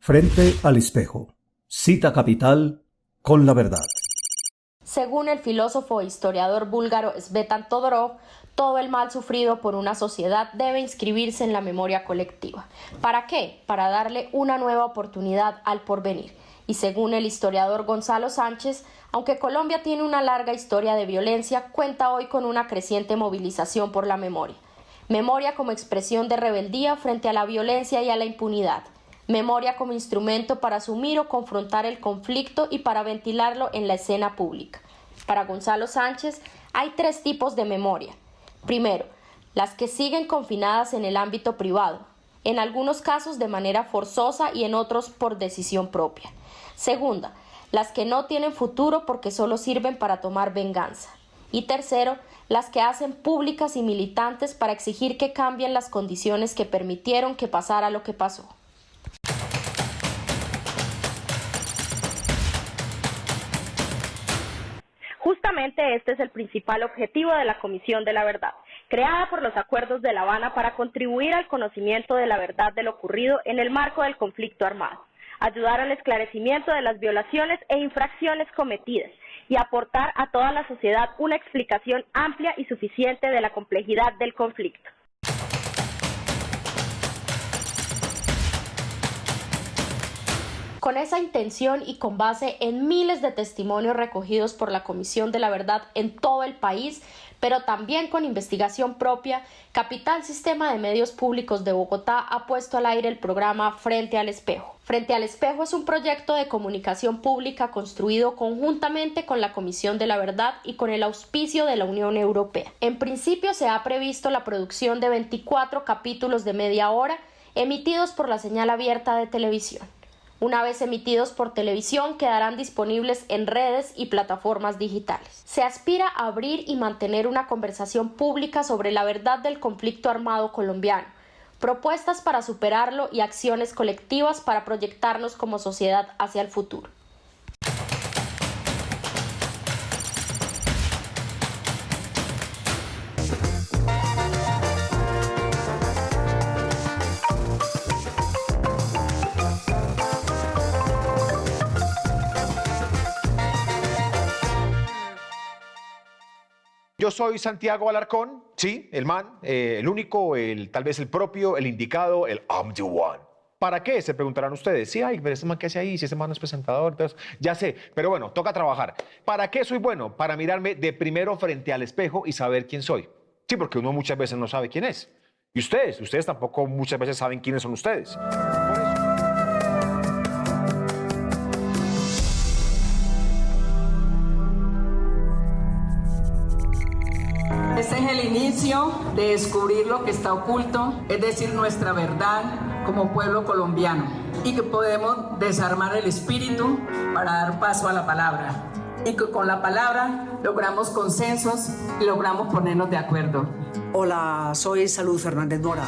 Frente al espejo. Cita capital con la verdad. Según el filósofo e historiador búlgaro Tzvetan Todorov, todo el mal sufrido por una sociedad debe inscribirse en la memoria colectiva. ¿Para qué? Para darle una nueva oportunidad al porvenir. Y según el historiador Gonzalo Sánchez, aunque Colombia tiene una larga historia de violencia, cuenta hoy con una creciente movilización por la memoria. Memoria como expresión de rebeldía frente a la violencia y a la impunidad. Memoria como instrumento para asumir o confrontar el conflicto y para ventilarlo en la escena pública. Para Gonzalo Sánchez, hay 3 tipos de memoria. Primero, las que siguen confinadas en el ámbito privado, en algunos casos de manera forzosa y en otros por decisión propia. Segunda, las que no tienen futuro porque solo sirven para tomar venganza. Y tercero, las que hacen públicas y militantes para exigir que cambien las condiciones que permitieron que pasara lo que pasó. Justamente este es el principal objetivo de la Comisión de la Verdad, creada por los Acuerdos de La Habana para contribuir al conocimiento de la verdad de lo ocurrido en el marco del conflicto armado, ayudar al esclarecimiento de las violaciones e infracciones cometidas y aportar a toda la sociedad una explicación amplia y suficiente de la complejidad del conflicto. Con esa intención y con base en miles de testimonios recogidos por la Comisión de la Verdad en todo el país, pero también con investigación propia, Capital Sistema de Medios Públicos de Bogotá ha puesto al aire el programa Frente al Espejo. Frente al Espejo es un proyecto de comunicación pública construido conjuntamente con la Comisión de la Verdad y con el auspicio de la Unión Europea. En principio se ha previsto la producción de 24 capítulos de media hora emitidos por la señal abierta de televisión. Una vez emitidos por televisión, quedarán disponibles en redes y plataformas digitales. Se aspira a abrir y mantener una conversación pública sobre la verdad del conflicto armado colombiano, propuestas para superarlo y acciones colectivas para proyectarnos como sociedad hacia el futuro. Yo soy Santiago Alarcón, sí, el man, el único, tal vez el propio, el indicado, el I'm the one. ¿Para qué? Se preguntarán ustedes. Sí, ay, pero ese man, ¿qué hace ahí? Si ese man no es presentador, entonces, ya sé, pero bueno, toca trabajar. ¿Para qué soy bueno? Para mirarme de primero frente al espejo y saber quién soy. Sí, porque uno muchas veces no sabe quién es. Y ustedes tampoco muchas veces saben quiénes son ustedes. Este es el inicio de descubrir lo que está oculto, es decir, nuestra verdad como pueblo colombiano, y que podemos desarmar el espíritu para dar paso a la palabra, y que con la palabra logramos consensos y logramos ponernos de acuerdo. Hola, soy Salud Fernández Mora.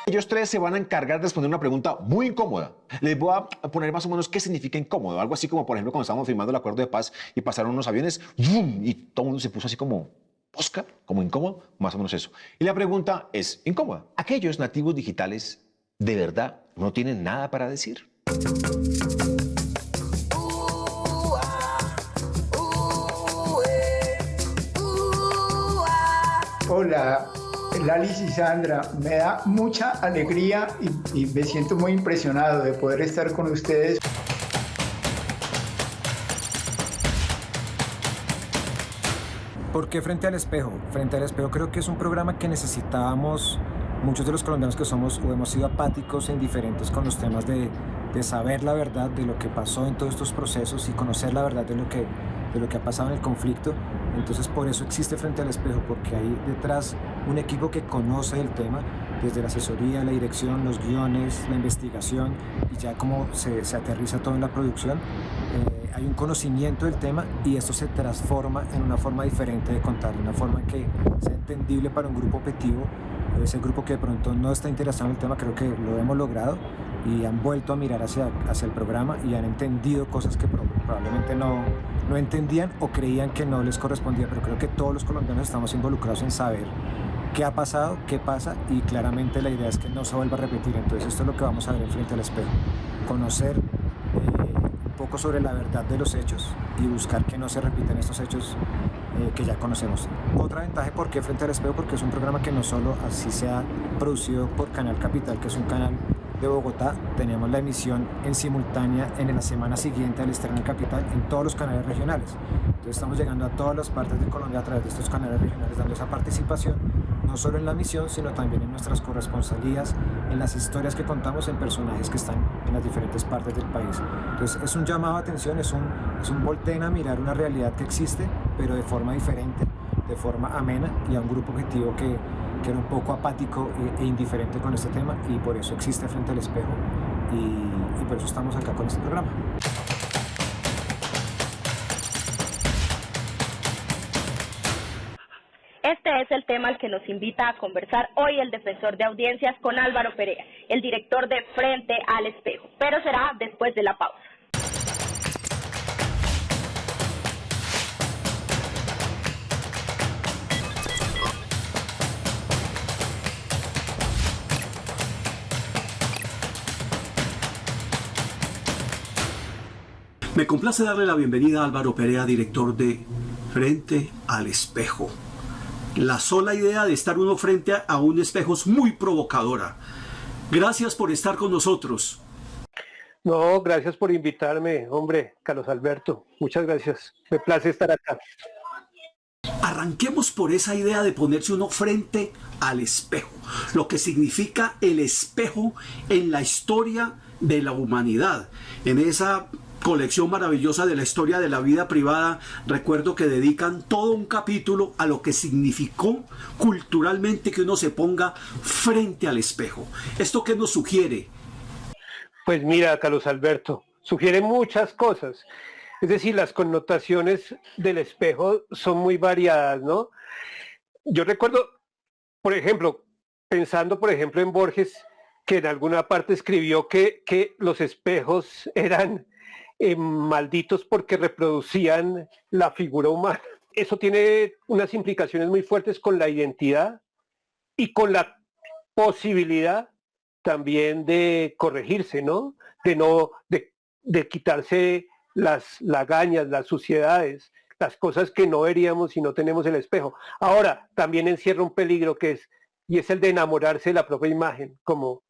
Ellos 3 se van a encargar de responder una pregunta muy incómoda. Les voy a poner más o menos qué significa incómodo. Algo así como, por ejemplo, cuando estábamos firmando el acuerdo de paz y pasaron unos aviones ¡vum! Y todo el mundo se puso así como posca, como incómodo, más o menos eso. Y la pregunta es incómoda. ¿Aquellos nativos digitales de verdad no tienen nada para decir? Hola, Lalis y Sandra, me da mucha alegría y me siento muy impresionado de poder estar con ustedes. ¿Por qué Frente al Espejo? Frente al Espejo creo que es un programa que necesitábamos muchos de los colombianos que somos o hemos sido apáticos e indiferentes con los temas de saber la verdad de lo que pasó en todos estos procesos y conocer la verdad de lo que ha pasado en el conflicto. Entonces por eso existe Frente al Espejo, porque hay detrás un equipo que conoce el tema, desde la asesoría, la dirección, los guiones, la investigación, y ya como se aterriza todo en la producción, hay un conocimiento del tema y esto se transforma en una forma diferente de contar, una forma que sea entendible para un grupo objetivo, ese grupo que de pronto no está interesado en el tema. Creo que lo hemos logrado y han vuelto a mirar hacia el programa y han entendido cosas que probablemente no entendían o creían que no les correspondía, pero creo que todos los colombianos estamos involucrados en saber qué ha pasado, qué pasa, y claramente la idea es que no se vuelva a repetir. Entonces esto es lo que vamos a ver en Frente al Espejo, conocer un poco sobre la verdad de los hechos y buscar que no se repitan estos hechos que ya conocemos. Otra ventaja, ¿por qué Frente al Espejo? Porque es un programa que no solo así se ha producido por Canal Capital, que es un canal de Bogotá, tenemos la emisión en simultánea en la semana siguiente al estreno en Capital en todos los canales regionales. Entonces estamos llegando a todas las partes de Colombia a través de estos canales regionales, dando esa participación no solo en la emisión, sino también en nuestras corresponsalías, en las historias que contamos, en personajes que están en las diferentes partes del país. Entonces es un llamado a atención, es un volteen a mirar una realidad que existe, pero de forma diferente, de forma amena, y a un grupo objetivo que era un poco apático e indiferente con este tema, y por eso existe Frente al Espejo, y por eso estamos acá con este programa. Este es el tema al que nos invita a conversar hoy el defensor de audiencias con Álvaro Perea, el director de Frente al Espejo, pero será después de la pausa. Me complace darle la bienvenida a Álvaro Perea, director de Frente al Espejo. La sola idea de estar uno frente a un espejo es muy provocadora. Gracias por estar con nosotros. No, gracias por invitarme, hombre, Carlos Alberto. Muchas gracias. Me place estar acá. Arranquemos por esa idea de ponerse uno frente al espejo, lo que significa el espejo en la historia de la humanidad. En esa colección maravillosa de la historia de la vida privada, recuerdo que dedican todo un capítulo a lo que significó culturalmente que uno se ponga frente al espejo. ¿Esto qué nos sugiere? Pues mira, Carlos Alberto, sugiere muchas cosas. Es decir, las connotaciones del espejo son muy variadas, ¿no? Yo recuerdo, por ejemplo, pensando, por ejemplo, en Borges, que en alguna parte escribió que los espejos eran malditos porque reproducían la figura humana. Eso tiene unas implicaciones muy fuertes con la identidad y con la posibilidad también de corregirse, ¿no? De quitarse las lagañas, las suciedades, las cosas que no veríamos si no tenemos el espejo. Ahora, también encierra un peligro y es el de enamorarse de la propia imagen, como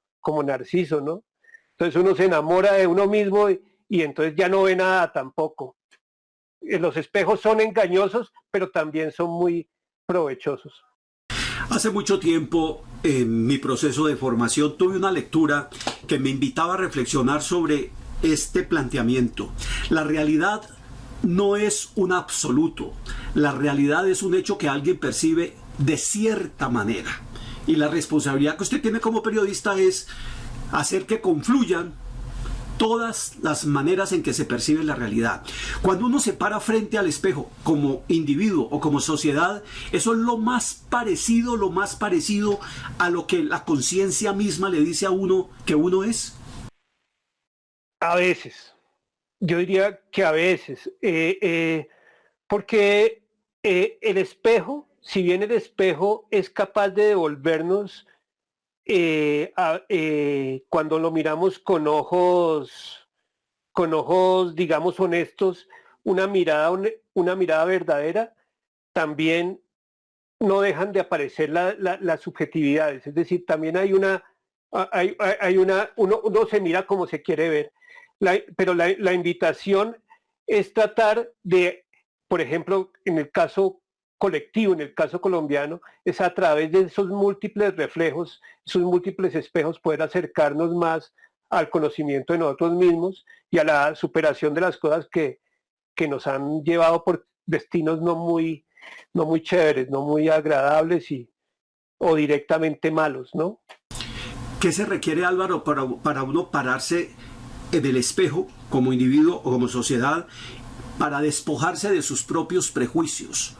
Narciso, ¿no? Entonces uno se enamora de uno mismo y entonces ya no ve nada tampoco. Los espejos son engañosos, pero también son muy provechosos. Hace mucho tiempo, en mi proceso de formación, tuve una lectura que me invitaba a reflexionar sobre este planteamiento. La realidad no es un absoluto. La realidad es un hecho que alguien percibe de cierta manera. Y la responsabilidad que usted tiene como periodista es hacer que confluyan todas las maneras en que se percibe la realidad. Cuando uno se para frente al espejo como individuo o como sociedad, eso es lo más parecido a lo que la conciencia misma le dice a uno que uno es. A veces, yo diría que a veces, porque el espejo, si bien el espejo es capaz de devolvernos cuando lo miramos con ojos, digamos, honestos, una mirada verdadera, también no dejan de aparecer las subjetividades. Es decir, también uno se mira como se quiere ver. Pero la invitación es tratar de, por ejemplo, en el caso colectivo, en el caso colombiano, es a través de esos múltiples reflejos, esos múltiples espejos, poder acercarnos más al conocimiento de nosotros mismos y a la superación de las cosas que nos han llevado por destinos no muy chéveres, no muy agradables o directamente malos, ¿no? ¿Qué se requiere, Álvaro, para uno pararse en el espejo como individuo o como sociedad para despojarse de sus propios prejuicios,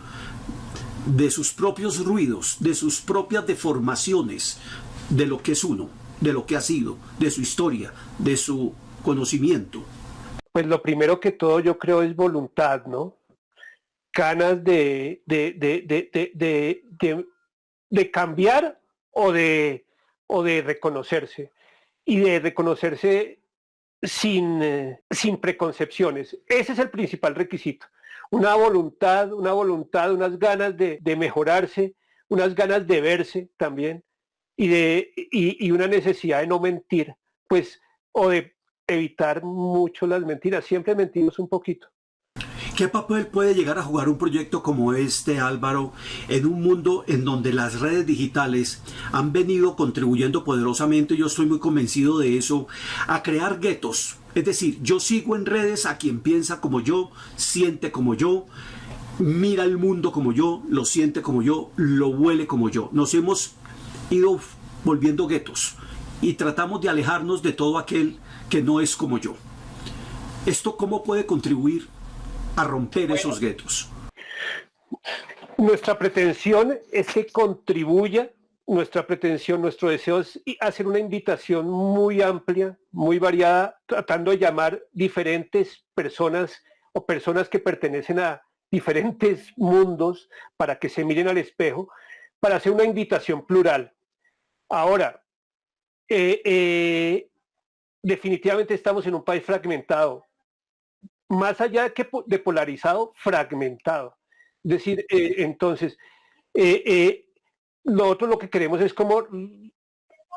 de sus propios ruidos, de sus propias deformaciones, de lo que es uno, de lo que ha sido, de su historia, de su conocimiento? Pues lo primero que todo yo creo es voluntad, ¿no? Ganas de de cambiar o de reconocerse, y de reconocerse sin preconcepciones. Ese es el principal requisito. Una voluntad, unas ganas de mejorarse, unas ganas de verse también, y una necesidad de no mentir, pues, o de evitar mucho las mentiras. Siempre mentimos un poquito. ¿Qué papel puede llegar a jugar un proyecto como este, Álvaro, en un mundo en donde las redes digitales han venido contribuyendo poderosamente, yo estoy muy convencido de eso, a crear guetos? Es decir, yo sigo en redes a quien piensa como yo, siente como yo, mira el mundo como yo, lo siente como yo, lo huele como yo. Nos hemos ido volviendo guetos y tratamos de alejarnos de todo aquel que no es como yo. ¿Esto cómo puede contribuir a romper esos guetos? Nuestra pretensión es que contribuya, nuestra pretensión, nuestro deseo es hacer una invitación muy amplia, muy variada, tratando de llamar diferentes personas o personas que pertenecen a diferentes mundos para que se miren al espejo, para hacer una invitación plural. Ahora, definitivamente estamos en un país fragmentado, más allá de polarizado, fragmentado. Es decir, entonces, nosotros lo que queremos es como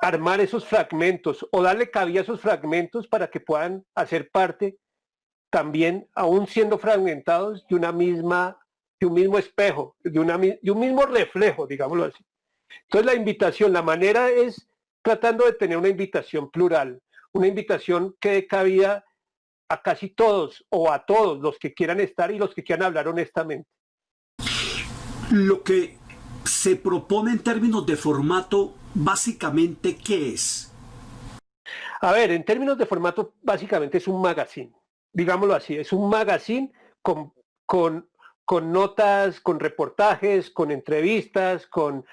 armar esos fragmentos o darle cabida a esos fragmentos para que puedan hacer parte también, aún siendo fragmentados, de un mismo espejo, de un mismo reflejo, digámoslo así. Entonces la invitación, la manera es tratando de tener una invitación plural, una invitación que dé cabida a casi todos o a todos los que quieran estar y los que quieran hablar honestamente. Lo que se propone en términos de formato, básicamente, ¿qué es? A ver, en términos de formato, básicamente es un magazine, digámoslo así, es un magazine con notas, con reportajes, con entrevistas, con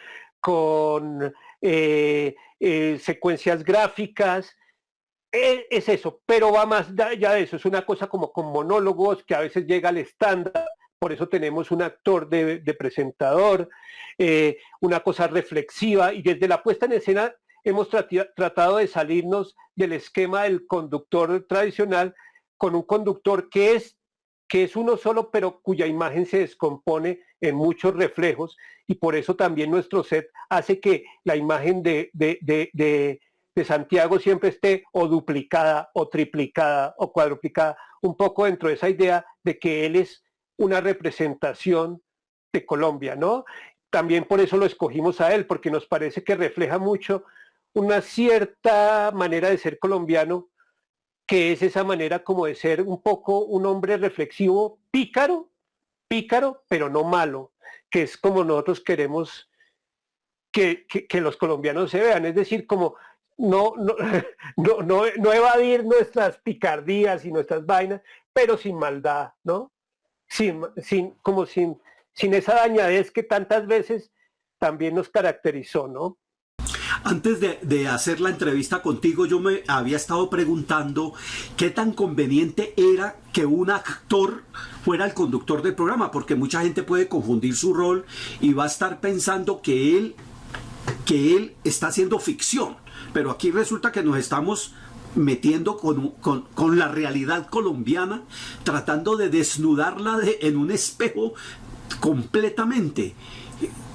secuencias gráficas. Es eso, pero va más allá de eso, es una cosa como con monólogos que a veces llega al estándar, por eso tenemos un actor de presentador, una cosa reflexiva, y desde la puesta en escena hemos tratado de salirnos del esquema del conductor tradicional con un conductor que es uno solo, pero cuya imagen se descompone en muchos reflejos, y por eso también nuestro set hace que la imagen de Santiago siempre esté o duplicada o triplicada o cuadruplicada, un poco dentro de esa idea de que él es una representación de Colombia, ¿no? También por eso lo escogimos a él, porque nos parece que refleja mucho una cierta manera de ser colombiano, que es esa manera como de ser un poco un hombre reflexivo, pícaro, pero no malo, que es como nosotros queremos que los colombianos se vean, es decir, como no evadir nuestras picardías y nuestras vainas, pero sin maldad, ¿no? Sin esa dañadez que tantas veces también nos caracterizó, ¿no? Antes de hacer la entrevista contigo, yo me había estado preguntando qué tan conveniente era que un actor fuera el conductor del programa, porque mucha gente puede confundir su rol y va a estar pensando que él está haciendo ficción. Pero aquí resulta que nos estamos metiendo con la realidad colombiana, tratando de desnudarla en un espejo completamente.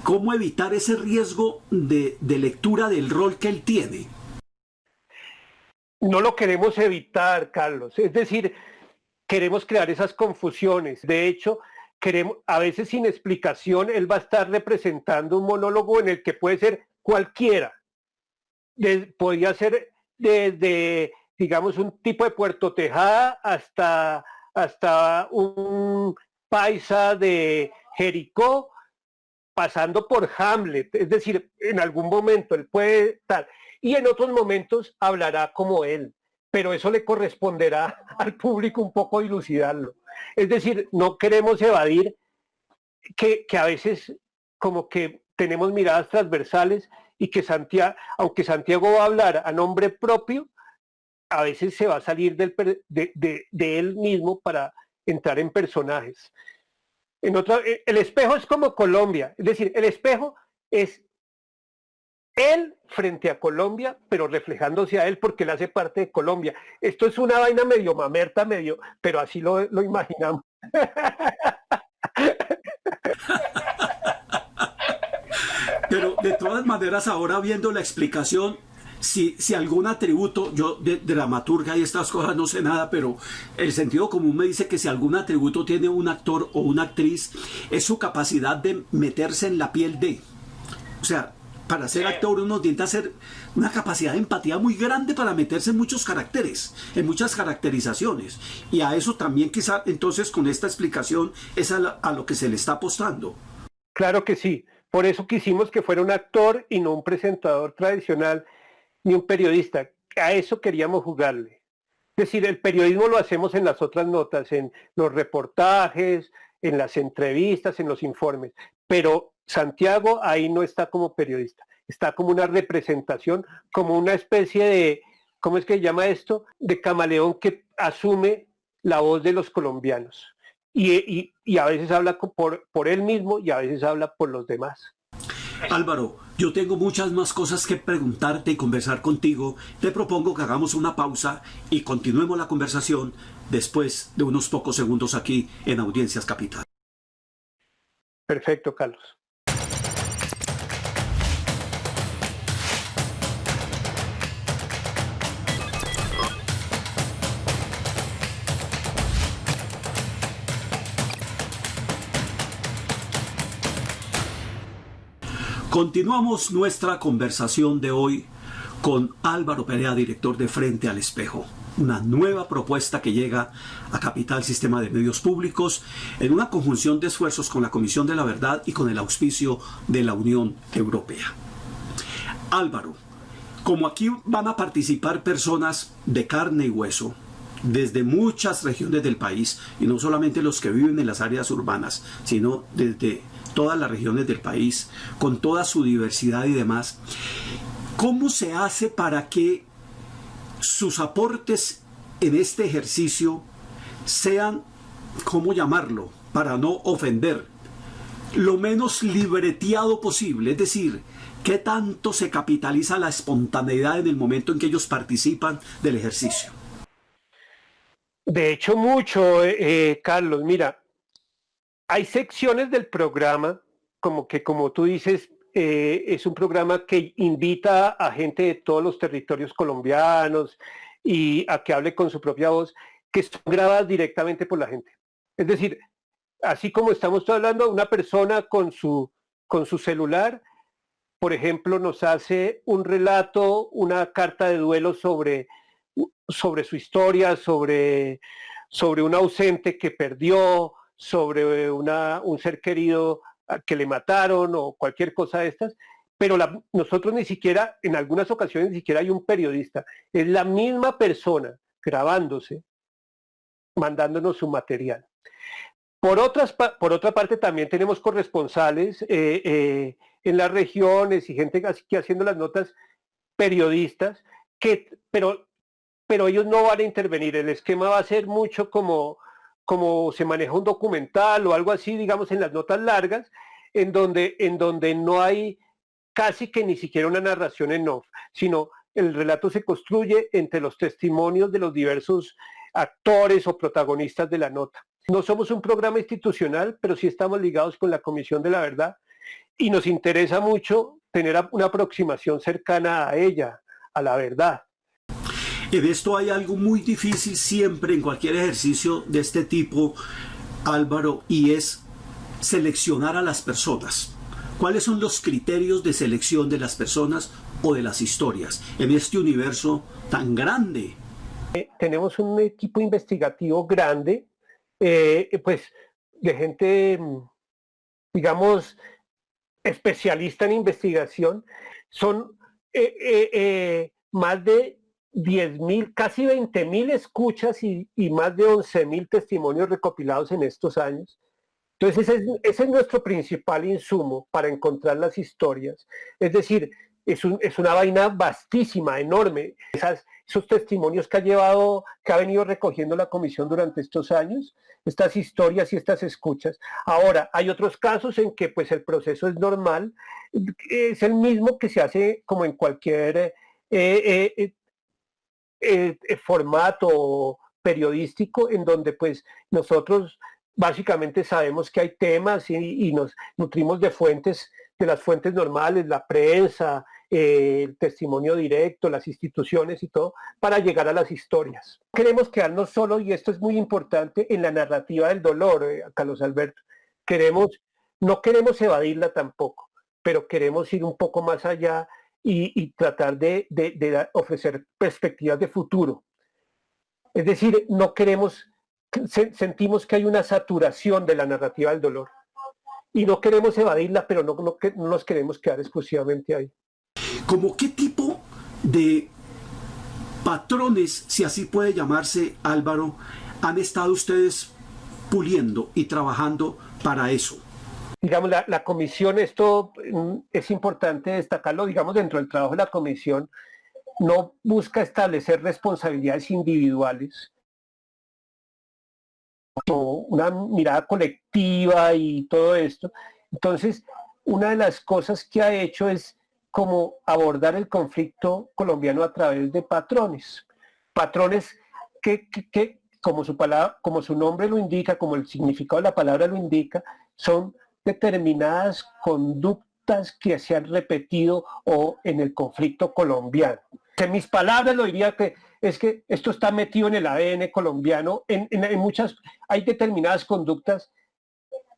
¿Cómo evitar ese riesgo de lectura del rol que él tiene? No lo queremos evitar, Carlos. Es decir, queremos crear esas confusiones. De hecho, a veces sin explicación, él va a estar representando un monólogo en el que puede ser cualquiera. Podría ser desde, digamos, un tipo de Puerto Tejada hasta un paisa de Jericó, pasando por Hamlet. Es decir, en algún momento él puede estar, y en otros momentos hablará como él, pero eso le corresponderá al público un poco dilucidarlo. Es decir, no queremos evadir que a veces como que tenemos miradas transversales y que aunque Santiago va a hablar a nombre propio, a veces se va a salir de él mismo para entrar en personajes. El espejo es como Colombia, es decir, el espejo es él frente a Colombia, pero reflejándose a él porque él hace parte de Colombia. Esto es una vaina medio mamerta, pero así lo imaginamos. Pero de todas maneras, ahora viendo la explicación, si algún atributo, yo de dramaturgia y estas cosas no sé nada, pero el sentido común me dice que si algún atributo tiene un actor o una actriz, es su capacidad de meterse en la piel de. O sea, para ser actor uno tiene que hacer una capacidad de empatía muy grande para meterse en muchos caracteres, en muchas caracterizaciones. Y a eso también quizá, entonces, con esta explicación, es a lo que se le está apostando. Claro que sí. Por eso quisimos que fuera un actor y no un presentador tradicional ni un periodista. A eso queríamos jugarle. Es decir, el periodismo lo hacemos en las otras notas, en los reportajes, en las entrevistas, en los informes. Pero Santiago ahí no está como periodista, está como una representación, como una especie de, ¿cómo es que se llama esto? De camaleón que asume la voz de los colombianos. Y a veces habla por él mismo y a veces habla por los demás. Álvaro, yo tengo muchas más cosas que preguntarte y conversar contigo. Te propongo que hagamos una pausa y continuemos la conversación después de unos pocos segundos aquí en Audiencias Capital. Perfecto, Carlos. Continuamos nuestra conversación de hoy con Álvaro Perea, director de Frente al Espejo. Una nueva propuesta que llega a Capital Sistema de Medios Públicos en una conjunción de esfuerzos con la Comisión de la Verdad y con el auspicio de la Unión Europea. Álvaro, como aquí van a participar personas de carne y hueso, desde muchas regiones del país, y no solamente los que viven en las áreas urbanas, sino desde todas las regiones del país, con toda su diversidad y demás, ¿cómo se hace para que sus aportes en este ejercicio sean, ¿cómo llamarlo?, para no ofender, lo menos libreteado posible? Es decir, ¿qué tanto se capitaliza la espontaneidad en el momento en que ellos participan del ejercicio? De hecho, mucho, Carlos. Mira, hay secciones del programa, como tú dices, es un programa que invita a gente de todos los territorios colombianos y a que hable con su propia voz, que son grabadas directamente por la gente. Es decir, así como estamos hablando, una persona con su celular, por ejemplo, nos hace un relato, una carta de duelo sobre su historia, sobre un ausente que perdió, sobre un ser querido que le mataron o cualquier cosa de estas, pero nosotros ni siquiera, en algunas ocasiones ni siquiera hay un periodista, es la misma persona grabándose, mandándonos su material. Por otra parte también tenemos corresponsales en las regiones y gente que haciendo las notas, periodistas, pero ellos no van a intervenir. El esquema va a ser mucho como se maneja un documental o algo así, digamos, en las notas largas, en donde no hay casi que ni siquiera una narración en off, sino el relato se construye entre los testimonios de los diversos actores o protagonistas de la nota. No somos un programa institucional, pero sí estamos ligados con la Comisión de la Verdad y nos interesa mucho tener una aproximación cercana a ella, a la verdad. En esto hay algo muy difícil siempre en cualquier ejercicio de este tipo, Álvaro, y es seleccionar a las personas. ¿Cuáles son los criterios de selección de las personas o de las historias en este universo tan grande? Tenemos un equipo investigativo grande, pues de gente, digamos, especialista en investigación. Son más de 10.000, casi 20.000 escuchas y más de 11.000 testimonios recopilados en estos años. Entonces ese es nuestro principal insumo para encontrar las historias. Es decir, es una vaina vastísima, enorme. Esos testimonios que ha venido recogiendo la comisión durante estos años, estas historias y estas escuchas. Ahora, hay otros casos en que pues el proceso es normal, es el mismo que se hace como en cualquier formato periodístico, en donde pues nosotros básicamente sabemos que hay temas y nos nutrimos de las fuentes normales, la prensa, el testimonio directo, las instituciones y todo, para llegar a las historias. Queremos quedarnos solo, y esto es muy importante, en la narrativa del dolor, Carlos Alberto. No queremos evadirla tampoco, pero queremos ir un poco más allá y tratar de ofrecer perspectivas de futuro. Es decir, sentimos que hay una saturación de la narrativa del dolor y no queremos evadirla, pero no nos queremos quedar exclusivamente ahí. ¿Cómo qué tipo de patrones, si así puede llamarse, Álvaro, han estado ustedes puliendo y trabajando para eso? Digamos, la comisión, esto es importante destacarlo, digamos, dentro del trabajo de la comisión, no busca establecer responsabilidades individuales, o una mirada colectiva y todo esto. Entonces, una de las cosas que ha hecho es como abordar el conflicto colombiano a través de patrones. Patrones que como su nombre lo indica, como el significado de la palabra lo indica, son determinadas conductas que se han repetido en el conflicto colombiano. En mis palabras lo diría que es que esto está metido en el ADN colombiano, en hay determinadas conductas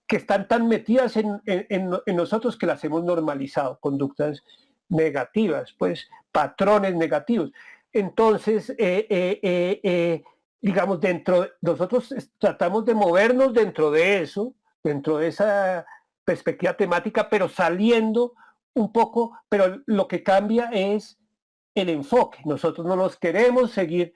que están tan metidas en nosotros que las hemos normalizado, conductas negativas, pues patrones negativos. Entonces, digamos, nosotros tratamos de movernos dentro de eso, dentro de esa perspectiva temática, pero saliendo un poco, pero lo que cambia es el enfoque. Nosotros no nos queremos seguir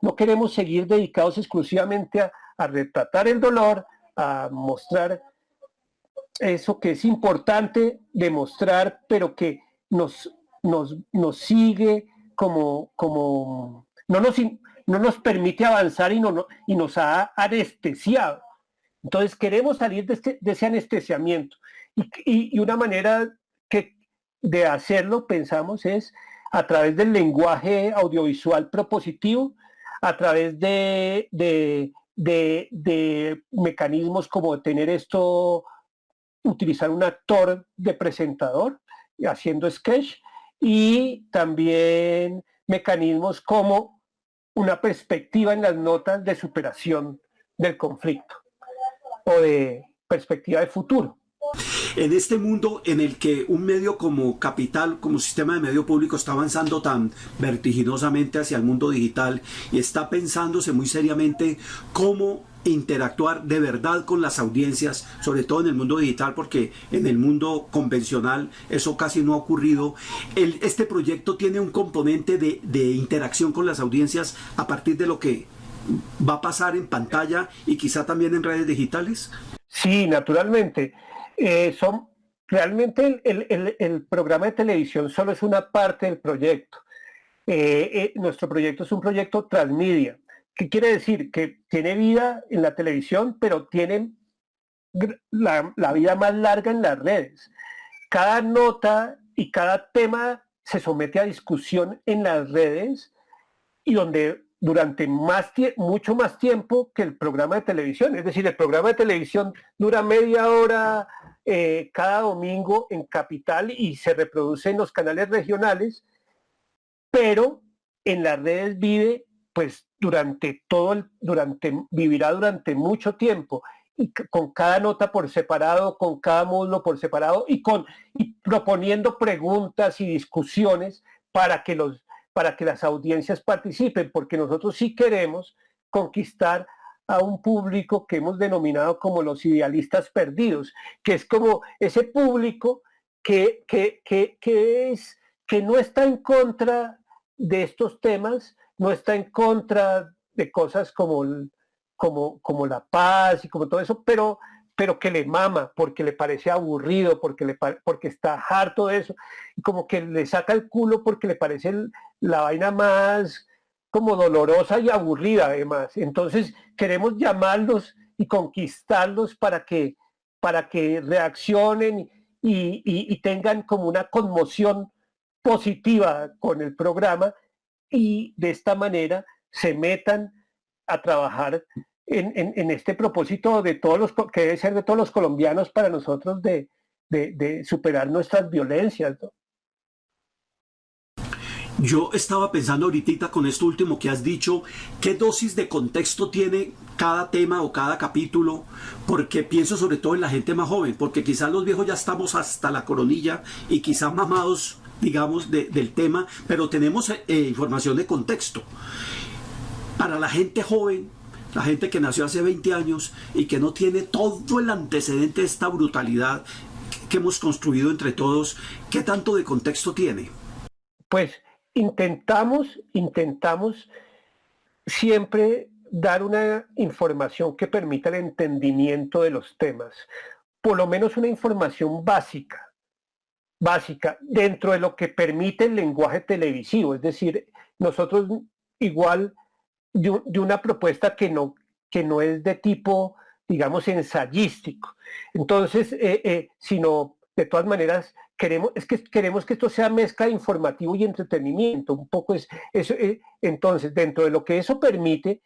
no queremos seguir dedicados exclusivamente a retratar el dolor, a mostrar eso que es importante demostrar, pero que nos sigue como no nos permite avanzar y nos ha anestesiado. Entonces queremos salir de ese anestesiamiento, y una manera de hacerlo, pensamos, es a través del lenguaje audiovisual propositivo, a través de mecanismos como utilizar un actor de presentador haciendo sketch, y también mecanismos como una perspectiva en las notas de superación del conflicto o de perspectiva de futuro. En este mundo en el que un medio como Capital, como sistema de medio público, está avanzando tan vertiginosamente hacia el mundo digital y está pensándose muy seriamente cómo interactuar de verdad con las audiencias, sobre todo en el mundo digital, porque en el mundo convencional eso casi no ha ocurrido. Este proyecto tiene un componente de interacción con las audiencias a partir de lo que va a pasar en pantalla y quizá también en redes digitales. Sí, naturalmente. Realmente el programa de televisión solo es una parte del proyecto. Nuestro proyecto es un proyecto transmedia. ¿Qué quiere decir? Que tiene vida en la televisión, pero tiene la vida más larga en las redes. Cada nota y cada tema se somete a discusión en las redes, y donde durante mucho más tiempo que el programa de televisión. Es decir, el programa de televisión dura media hora cada domingo en Capital y se reproduce en los canales regionales, pero en las redes vive pues vivirá durante mucho tiempo, y con cada nota por separado, con cada módulo por separado, y proponiendo preguntas y discusiones para que las audiencias participen, porque nosotros sí queremos conquistar a un público que hemos denominado como los idealistas perdidos, que es como ese público que no está en contra de estos temas, no está en contra de cosas como la paz y como todo eso, pero pero que le mama, porque le parece aburrido, porque está harto de eso, y como que le saca el culo porque le parece la vaina más como dolorosa y aburrida además. Entonces queremos llamarlos y conquistarlos para que reaccionen y tengan como una conmoción positiva con el programa, y de esta manera se metan a trabajar en este propósito de todos los que debe ser de todos los colombianos para nosotros de superar nuestras violencias, ¿no? Yo estaba pensando ahorita con esto último que has dicho, ¿qué dosis de contexto tiene cada tema o cada capítulo? Porque pienso sobre todo en la gente más joven, porque quizás los viejos ya estamos hasta la coronilla y quizás mamados, digamos, del tema, pero tenemos información de contexto. Para la gente joven, la gente que nació hace 20 años y que no tiene todo el antecedente de esta brutalidad que hemos construido entre todos, ¿qué tanto de contexto tiene? Pues intentamos siempre dar una información que permita el entendimiento de los temas, por lo menos una información básica dentro de lo que permite el lenguaje televisivo. Es decir, nosotros igual de una propuesta que no es de tipo, digamos, ensayístico. Entonces, sino de todas maneras queremos que esto sea mezcla de informativo y entretenimiento. Un poco es eso. Entonces, dentro de lo que eso permite,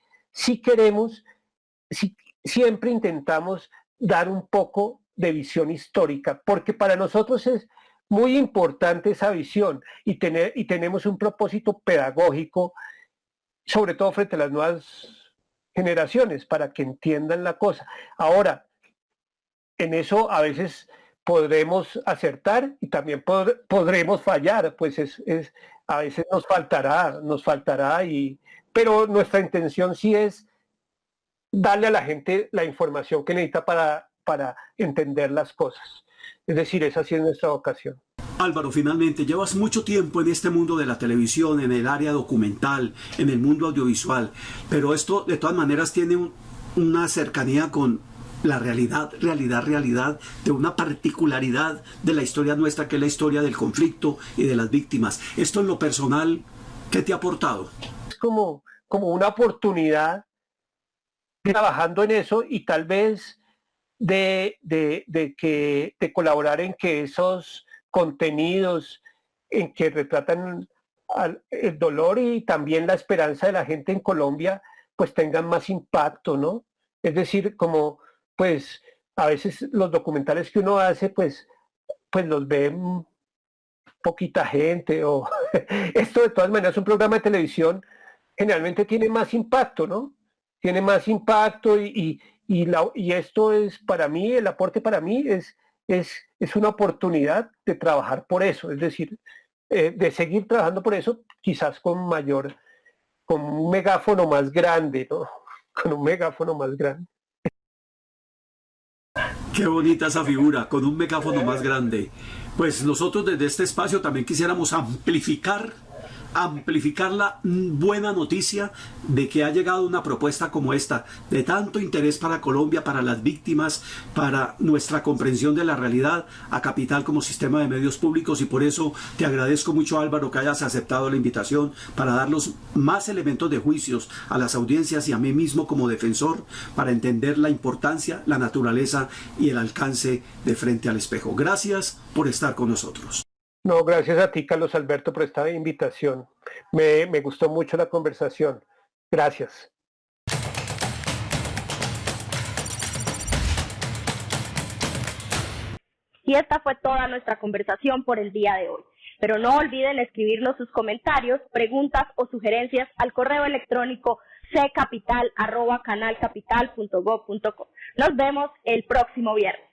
siempre intentamos dar un poco de visión histórica, porque para nosotros es muy importante esa visión y tenemos un propósito pedagógico, sobre todo frente a las nuevas generaciones, para que entiendan la cosa. Ahora, en eso a veces podremos acertar y también podremos fallar, pues a veces nos faltará, pero nuestra intención sí es darle a la gente la información que necesita para entender las cosas. Es decir, esa sí es nuestra vocación. Álvaro, finalmente, llevas mucho tiempo en este mundo de la televisión, en el área documental, en el mundo audiovisual, pero esto de todas maneras tiene una cercanía con la realidad de una particularidad de la historia nuestra, que es la historia del conflicto y de las víctimas. Esto en lo personal, ¿qué te ha aportado? Es como una oportunidad trabajando en eso y tal vez de colaborar en que esos contenidos en que retratan el dolor y también la esperanza de la gente en Colombia pues tengan más impacto, ¿no? Es decir, como pues a veces los documentales que uno hace pues los ve poquita gente, o esto de todas maneras un programa de televisión generalmente tiene más impacto, ¿no? Tiene más impacto y esto es para mí, el aporte para mí es una oportunidad de trabajar por eso, es decir, de seguir trabajando por eso, quizás con un megáfono más grande, ¿no? Con un megáfono más grande. Qué bonita esa figura, con un megáfono más grande. Pues nosotros desde este espacio también quisiéramos amplificar la buena noticia de que ha llegado una propuesta como esta, de tanto interés para Colombia, para las víctimas, para nuestra comprensión de la realidad, a Capital como sistema de medios públicos, y por eso te agradezco mucho, Álvaro, que hayas aceptado la invitación para darnos más elementos de juicios a las audiencias y a mí mismo como defensor, para entender la importancia, la naturaleza y el alcance de Frente al Espejo. Gracias por estar con nosotros. No, gracias a ti, Carlos Alberto, por esta invitación. Me gustó mucho la conversación. Gracias. Y esta fue toda nuestra conversación por el día de hoy. Pero no olviden escribirnos sus comentarios, preguntas o sugerencias al correo electrónico ccapital@canalcapital.gov.co. Nos vemos el próximo viernes.